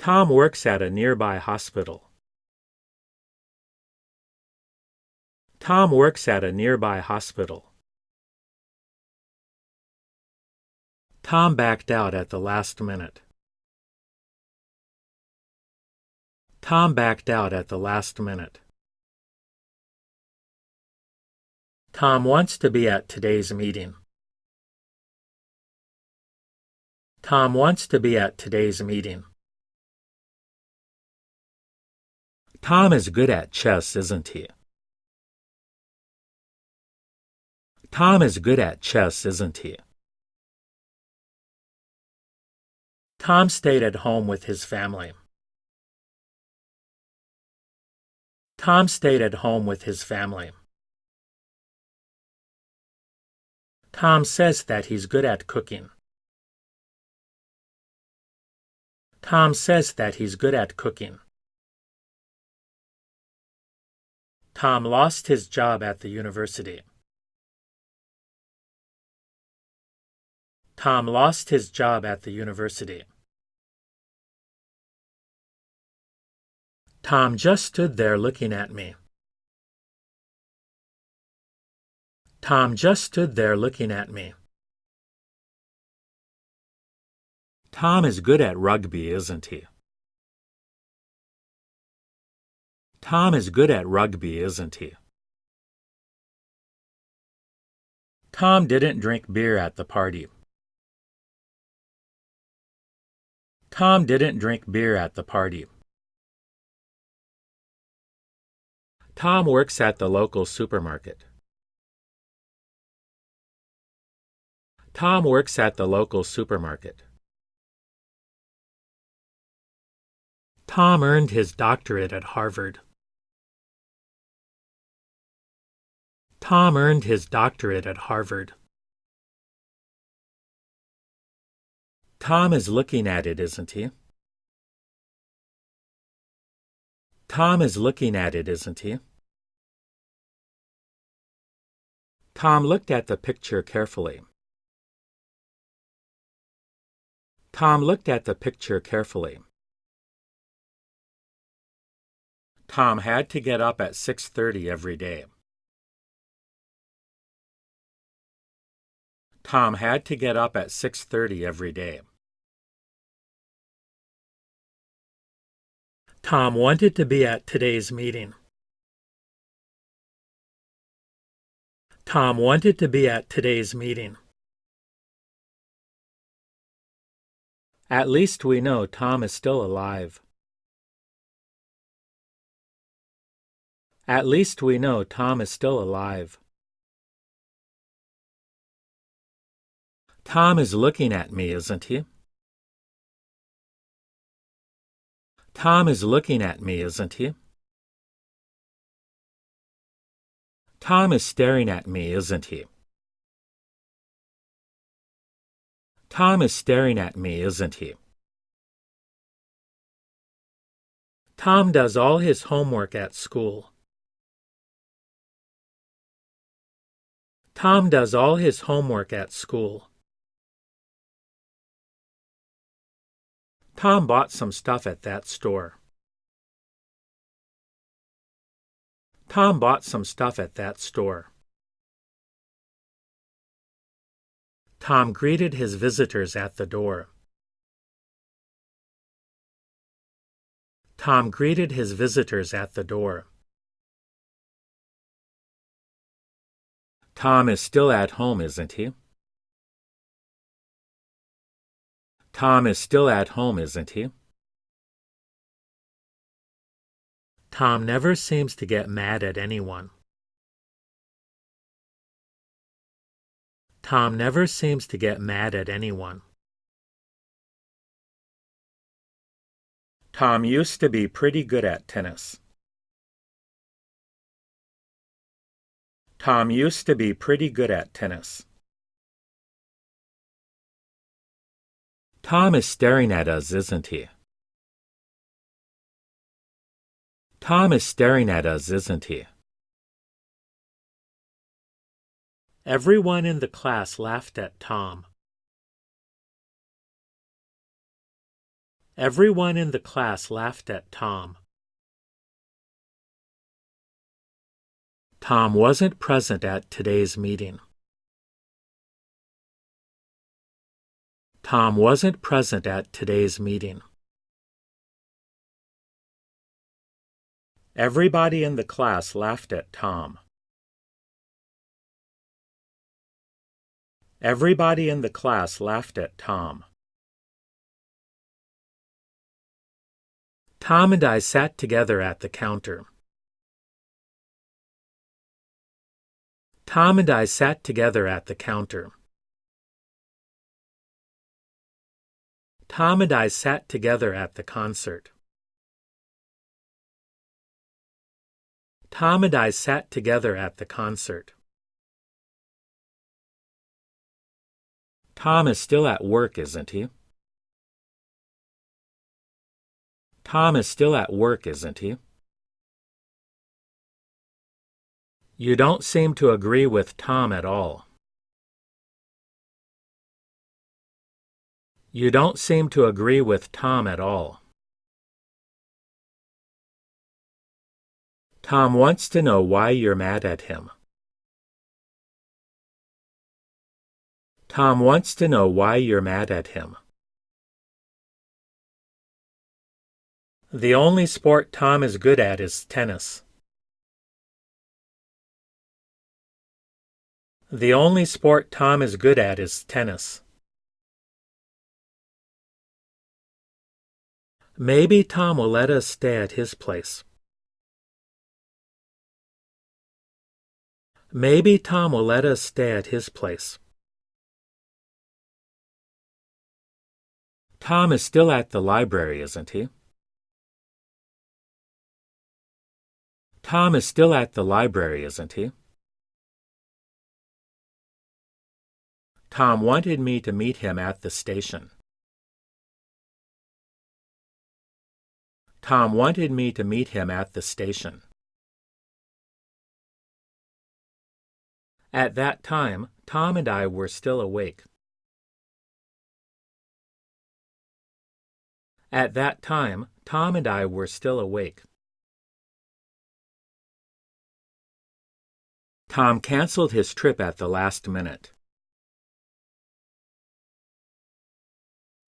Tom works at a nearby hospital. Tom works at a nearby hospital. Tom backed out at the last minute. Tom backed out at the last minute. Tom wants to be at today's meeting. Tom wants to be at today's meeting. Tom is good at chess, isn't he? Tom is good at chess, isn't he? Tom stayed at home with his family. Tom stayed at home with his family. Tom says that he's good at cooking. Tom says that he's good at cooking. Tom lost his job at the university. Tom lost his job at the university. Tom just stood there looking at me. Tom just stood there looking at me. Tom is good at rugby, isn't he? Tom is good at rugby, isn't he? Tom didn't drink beer at the party. Tom didn't drink beer at the party. Tom works at the local supermarket. Tom works at the local supermarket. Tom earned his doctorate at Harvard. Tom earned his doctorate at Harvard. Tom is looking at it, isn't he? Tom is looking at it, isn't he? Tom looked at the picture carefully. Tom looked at the picture carefully. Tom had to get up at 6:30 every day. Tom had to get up at 6:30 every day. Tom wanted to be at today's meeting. Tom wanted to be at today's meeting. At least we know Tom is still alive. At least we know Tom is still alive. Tom is looking at me, isn't he? Tom is looking at me, isn't he? Tom is staring at me, isn't he? Tom is staring at me, isn't he? Tom does all his homework at school. Tom does all his homework at school. Tom bought some stuff at that store. Tom bought some stuff at that store. Tom greeted his visitors at the door. Tom greeted his visitors at the door. Tom is still at home, isn't he? Tom is still at home, isn't he? Tom never seems to get mad at anyone. Tom never seems to get mad at anyone. Tom used to be pretty good at tennis. Tom used to be pretty good at tennis. Tom is staring at us, isn't he? Tom is staring at us, isn't he? Everyone in the class laughed at Tom. Everyone in the class laughed at Tom. Tom wasn't present at today's meeting. Tom wasn't present at today's meeting. Everybody in the class laughed at Tom. Everybody in the class laughed at Tom. Tom and I sat together at the counter. Tom and I sat together at the counter. Tom and I sat together at the concert. Tom and I sat together at the concert. Tom is still at work, isn't he? Tom is still at work, isn't he? You don't seem to agree with Tom at all. You don't seem to agree with Tom at all. Tom wants to know why you're mad at him. Tom wants to know why you're mad at him. The only sport Tom is good at is tennis. The only sport Tom is good at is tennis. Maybe Tom will let us stay at his place. Maybe Tom will let us stay at his place. Tom is still at the library, isn't he? Tom is still at the library, isn't he? Tom wanted me to meet him at the station. Tom wanted me to meet him at the station. At that time, Tom and I were still awake. At that time, Tom and I were still awake. Tom canceled his trip at the last minute.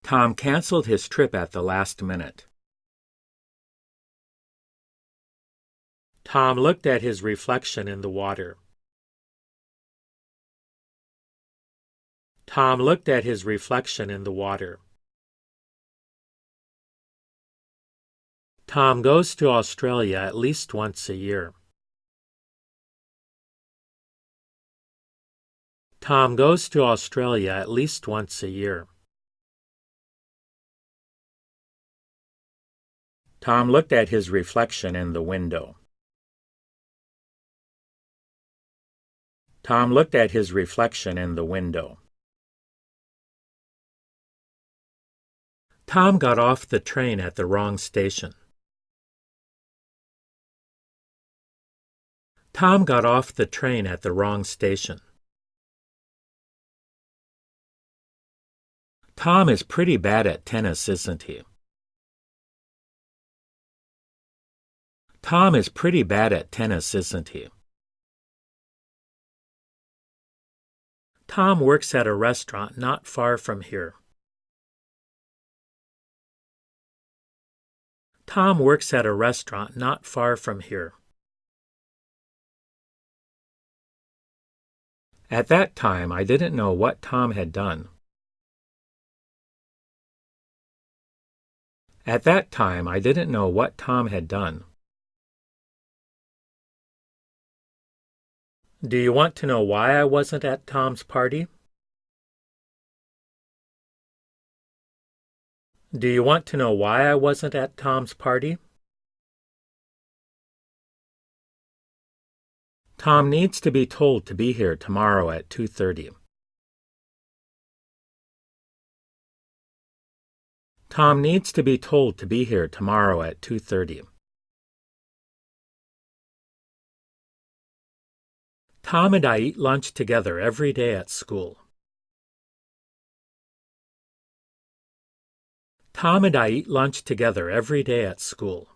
Tom canceled his trip at the last minute. Tom looked at his reflection in the water. Tom looked at his reflection in the water. Tom goes to Australia at least once a year. Tom goes to Australia at least once a year. Tom looked at his reflection in the window. Tom looked at his reflection in the window. Tom got off the train at the wrong station. Tom got off the train at the wrong station. Tom is pretty bad at tennis, isn't he? Tom is pretty bad at tennis, isn't he? Tom works at a restaurant not far from here. Tom works at a restaurant not far from here. At that time, I didn't know what Tom had done. At that time, I didn't know what Tom had done. Do you want to know why I wasn't at Tom's party? Do you want to know why I wasn't at Tom's party? Tom needs to be told to be here tomorrow at 2:30. Tom needs to be told to be here tomorrow at 2:30. Tom and I eat lunch together every day at school. Tom and I eat lunch together every day at school.